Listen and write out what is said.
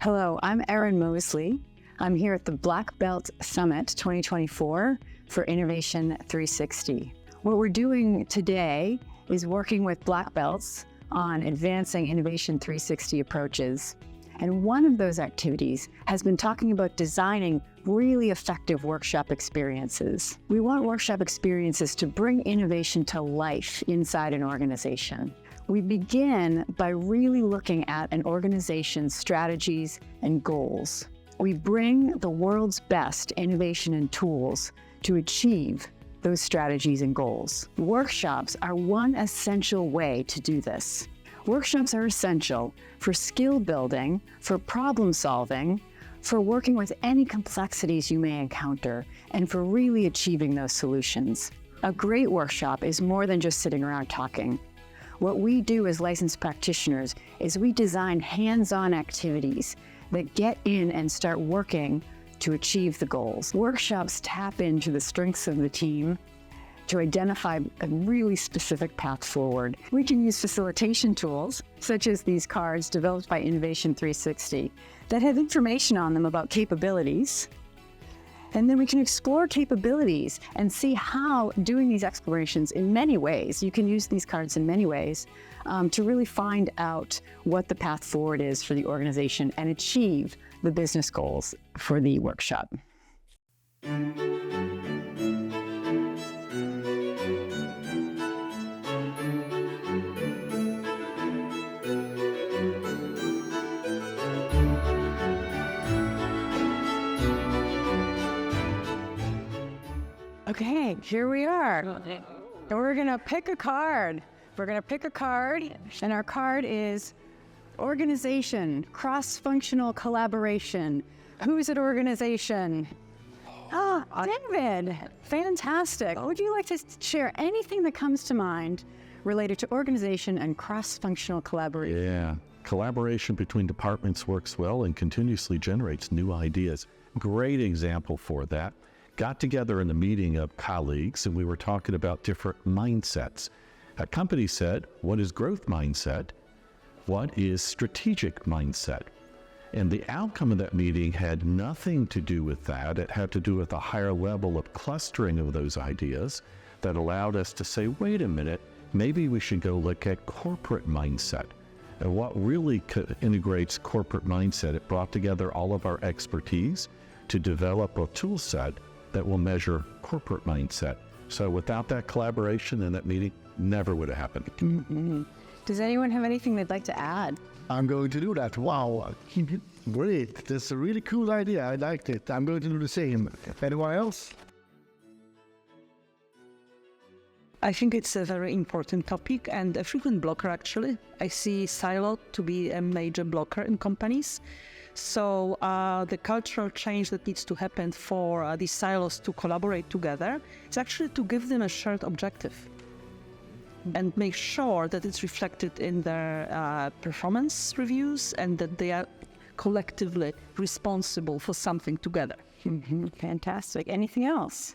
Hello, I'm Erin Mosley. I'm here at the Black Belt Summit 2024 for Innovation 360. What we're doing today is working with Black Belts on advancing Innovation 360 approaches. And one of those activities has been talking about designing really effective workshop experiences. We want workshop experiences to bring innovation to life inside an organization. We begin by really looking at an organization's strategies and goals. We bring the world's best innovation and tools to achieve those strategies and goals. Workshops are one essential way to do this. Workshops are essential for skill building, for problem solving, for working with any complexities you may encounter, and for really achieving those solutions. A great workshop is more than just sitting around talking. What we do as licensed practitioners is we design hands-on activities that get in and start working to achieve the goals. Workshops tap into the strengths of the team to identify a really specific path forward. We can use facilitation tools, such as these cards developed by Innovation 360, that have information on them about capabilities. And then we can explore capabilities and see how doing these explorations in many ways, you can use these cards in many ways, to really find out what the path forward is for the organization and achieve the business goals for the workshop. Okay, here we are. And we're gonna pick a card. And our card is organization, cross-functional collaboration. Who's at organization? David, fantastic. Would you like to share anything that comes to mind related to organization and cross-functional collaboration? Yeah, collaboration between departments works well and continuously generates new ideas. Great example for that. Got together in a meeting of colleagues and we were talking about different mindsets. A company said, what is growth mindset? What is strategic mindset? And the outcome of that meeting had nothing to do with that. It had to do with a higher level of clustering of those ideas that allowed us to say, wait a minute, maybe we should go look at corporate mindset. And what really integrates corporate mindset, it brought together all of our expertise to develop a tool set that will measure corporate mindset. So without that collaboration and that meeting, never would have happened. Mm-hmm. Does anyone have anything they'd like to add? I'm going to do that. Wow, great. That's a really cool idea. I liked it. I'm going to do the same. Anyone else? I think it's a very important topic and a frequent blocker, actually. I see silo to be a major blocker in companies. So the cultural change that needs to happen for these silos to collaborate together is actually to give them a shared objective and make sure that it's reflected in their performance reviews and that they are collectively responsible for something together. Mm-hmm. Fantastic. Anything else?